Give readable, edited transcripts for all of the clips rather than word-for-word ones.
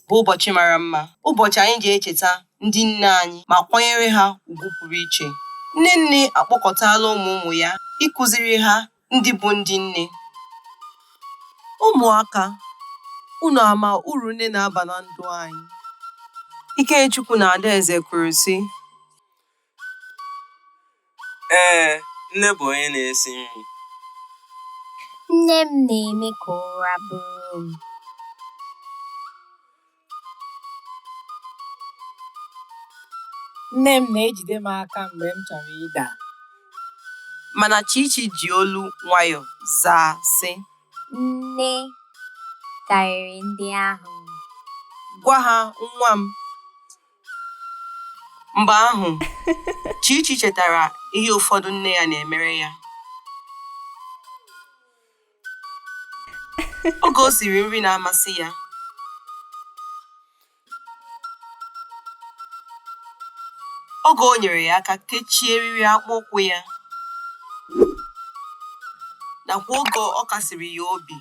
bụ ụbọchị mara mma, ụbọchị anyị ji echeta ndị nne anyị ma kwanyere ha ugwu pụrụ iche. Nne nne akpọkọtala ụmụ ya ịkụziri ha ndị bụ ndị nne. Ụmụaka, unu ama uru nne na-aba na ndụ anyị? Ikechukwu na Adaeze kwuru sị, ee, nne bụ onye na-esi nri. Nne m na-eme ka ụra bụrụ m. Nne m na-ejide m aka mgbe m chọrọ ịda. mana Chichi ji olu nwayọ zaa sị, Nne karịrị ndị ahụ. gwa ha nwa m. Mgbe ahụ, Chichi chetara ihe ụfọdụ nne ya na-emere ya. Oge o siri nri na-amasị ya, oge o nyere ya aka kechie eriri akpụkwụ ya, nakwa oge ọ kasiri ya obi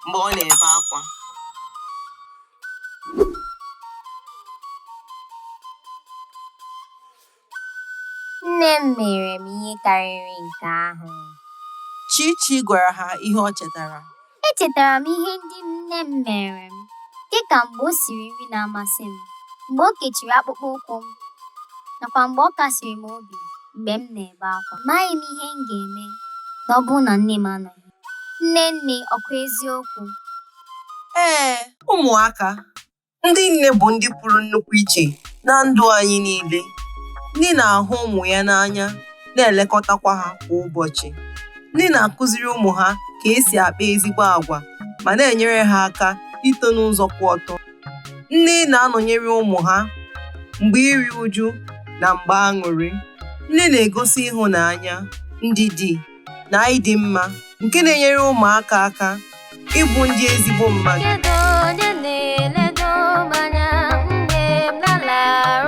mgbe ọ na-ebe akwa. Nne m mere m ihe karịrị nke ahụ. Chichi gwara ha ihe ọ chetara. Echetara m ihe ndị nne m mere m, dịka mgbe o siri nri na-amasị m, mgbe o kechiri akpụkpọ ụkwụ m, nakwa mgbe ọ kasiri m obi mgbe m na-ebe akwa. Amaghị m ihe m ga-eme na ọ bụrụ na nne m anọghị. Nne, ọkwa eziokwu? Ee, ụmụaka, ndị nne bụ ndị pụrụ nnukwu iche na ndụ anyị niile. Nne na-ahụ ụmụ ya n'anya, na-elekọtakwa ha kwa ụbọchị. Nne na-akụziri ụmụ ha ka esi akpa ezigbo àgwà ma na-enyere ha aka ito n'ụzọ kwụ ọtọ. Nne na-anọnyere ụmụ ha mgbe iri uju na mgbe aṅụrị. Nne na-egosi ịhụnanya, ndidi na ịdị mma nke na-enyere ụmụaka aka ịbụ ndị ezigbo mmadụ. Kedu onye na-eledo m anya mgbe m na-ala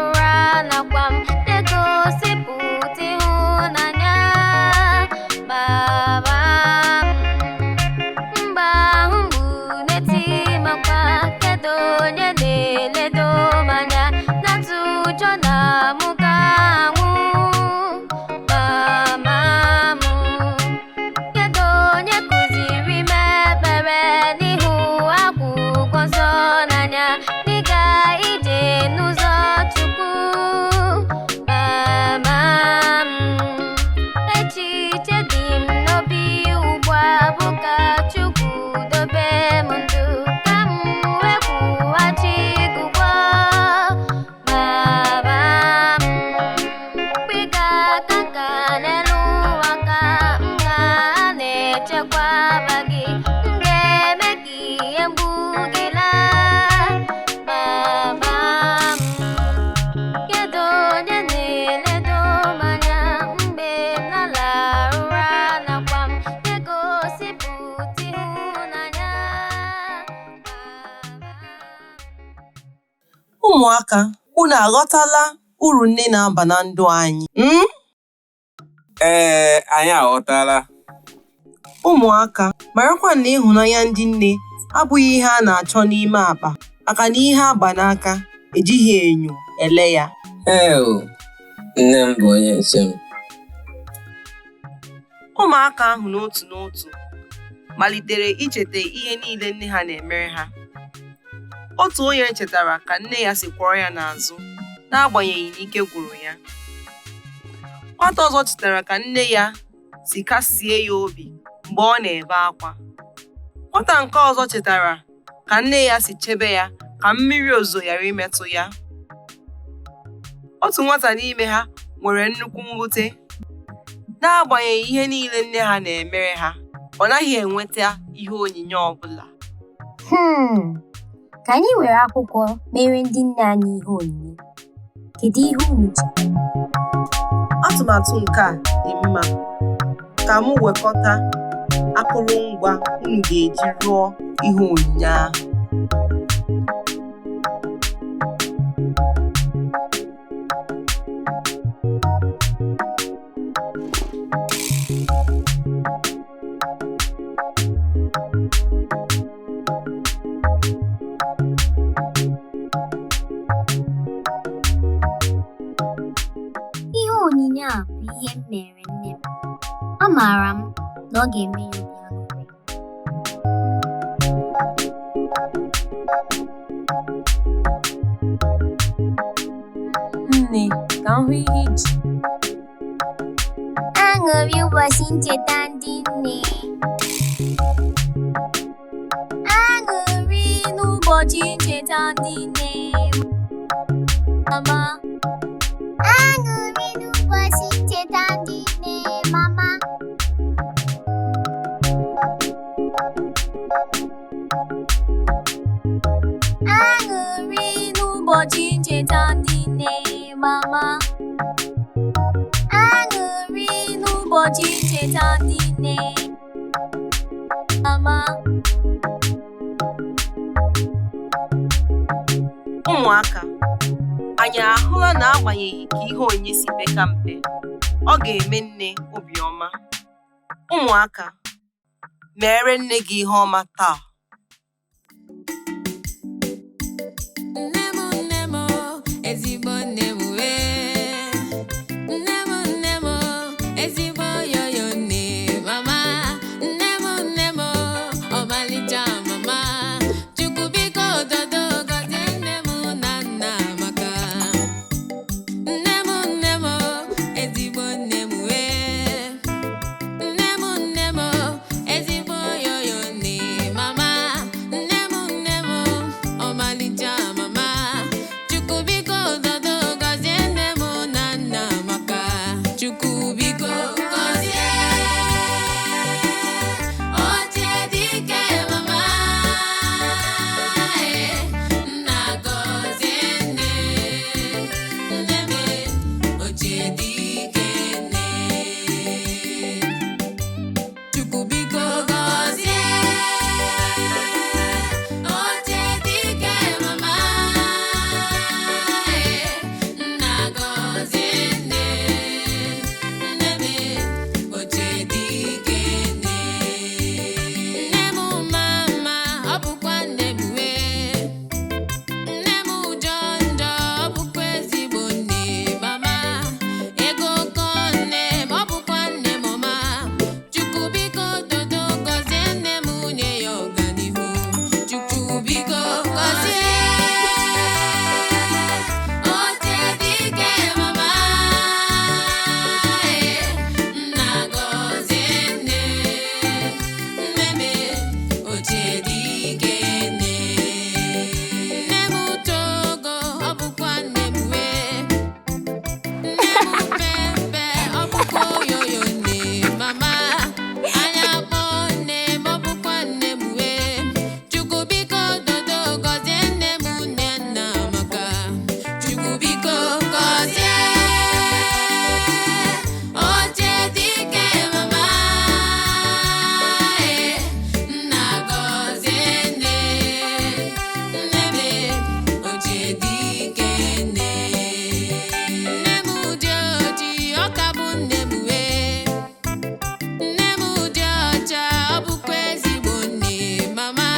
ụra, nakwa m na-egosipụta ịhụnanya? Baba m, mgbe ahụ bụ n'eti makwa. Kedu onye na-eledo m anya na-atụ ụjọ na m ga-anwụ? Mama m, kedu onye kụziri m ekpere n'ihu akwụkwọ nsọ n'anya, n'ịga ije n'ụzọ Chukwu? Mama m, echiche dị m n'obi ugbu a bụ ka Chukwu dobe m ndụ, ka m wee kwụghachi gị ụgwọ. Mama m, mgbe ị ga-aga nka n'elu ụwa ka m ga na-echekwaba gị, m ga-eme ka ihe mgbu gị laa. Mama m, kedu onye na-eledo m anya mgbe m na-ala ụra, nakwa m na-egosipụta ịhụnanya? Ụmụaka, unu aghọtala uru nne na-aba na ndụ anyị? Ee, anyị aghọtala. Ụmụaka, marakwa na ịhụnanya ndị nne abụghị ihe a na-achọ n'ime akpa, maka na ihe agba n'aka ejighị enyo ele ya. Nne m bụ onye nche m. Ụmụaka ahụ n'otu n'otu malitere icheta ihe niile nne ha na-emere ha. Otu onye chetara ka nne ya si kwọrọ ya n'azụ n'agbanyeghị na ike gwụrụ ya. Nwata ọzọ chetara ka nne ya si kasie ya obi mgbe ọ na-ebe akwa. Nwata nke ọzọ chetara ka nne ya si chebe ya ka mmiri ozuzo ghara imetụ ya. Otu nwata n'ime ha nwere nnukwu mwute. N'agbanyeghị ihe niile nne ha na-emere ha, ọ naghị enweta ihe onyinye ọ bụla. Ka anyị were akwụkwọ mere ndị nne anyị ihe onyinye. Kedu ihe unu che? Atụmatụ nke a dị mma. Ka m wekọta akụrụngwa unu ga-eji rụọ ihe onyinye ahụ. Amaara m na ọ ga-eme ya obi aṅụrị. Nne, ka m hụ ihe iji. Aṅụrị ụbọchị ncheta ndị nne. Aṅụrị n'ụbọchị ncheta ndị nne. Mama. Aṅụrị n'ụbọchị ncheta ndị nne. Mama. Aṅụrị n'ụbọchị ncheta ndị nne. Mama. Aṅụrị n'ụbọchị ncheta ndị nne. Mama. Ụmụaka, anyị ahụla na agbanyeghị ka ihe onye si peka mpe, ọ ga-eme nne obiọma. Ụmụaka, mere nne gị ihe ọma taa. Nne m, ezigbo nne m wee. Nne m, ezigbo yoyo nne. Mama, nne m, ọmalịcha mama. Chukwu biko dodo gọzie nne m na nna maka. Nne m, ezigbo nne m wee. Nne m, ezigbo yoyo nne. Mama, nne m, ọmalịcha mama. Chukwu biko dodo gọzie nne m na nna maka. Chukwu biko gọzie. Ochie dike mama. Nna gọzie nne. Nne m, ochie dike nne. Chukwu biko gọzie. Ochie dike mama. Nna gọzie nne. Nne m, ochie dike nne. Nne m mama, ọ bụkwa nne m wee. Nne m ụjọ njọ, ọ bụkwa ezigbo nne. Mama, ego kọ nne, ọ bụkwa nne m ọma. Chukwu biko dodo gọzie nne m, nye ya ọganihu. Chukwu biko gọzie. Ochie dike mama. Nna gọzie nne. Nne m, ochie dike nne. Nne m togo, ọ bụkwa nne m wee. Nne m pepe, ọ bụkwa oyoyo nne. Mama, anya kpọ nne m, ọ bụkwa nne m wee. Chukwu biko dodo gọzie nne m nne nna maka. Chukwu biko gọzie. Ochie dike mama. Nna gọzie nne. Nne m, ochie dike nne. Nne m dị oji, ọ ka bụ nne m wee. Nne m dị ọcha, ọ bụkwa ezigbo nne. Mama,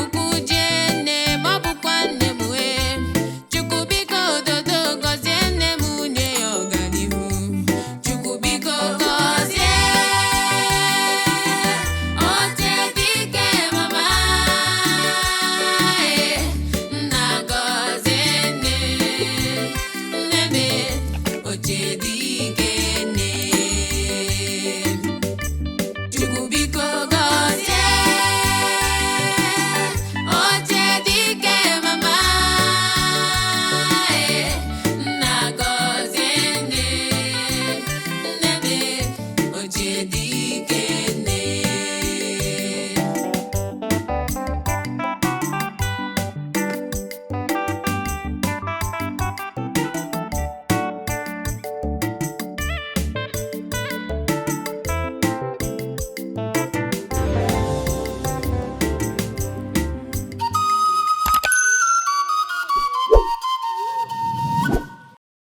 ukwu jie nne m, ọ bụkwa nne m wee. Chukwu biko dodo gọzie nne m, nye ya ọganihu. Chukwu biko gọzie. Ochie dike mama. Nna gọzie nne. Nne m, ochie dike nne. Chukwu biko gọzie. Ochie dike mama. Nna gọzie nne. Nne m, ochie dike nne.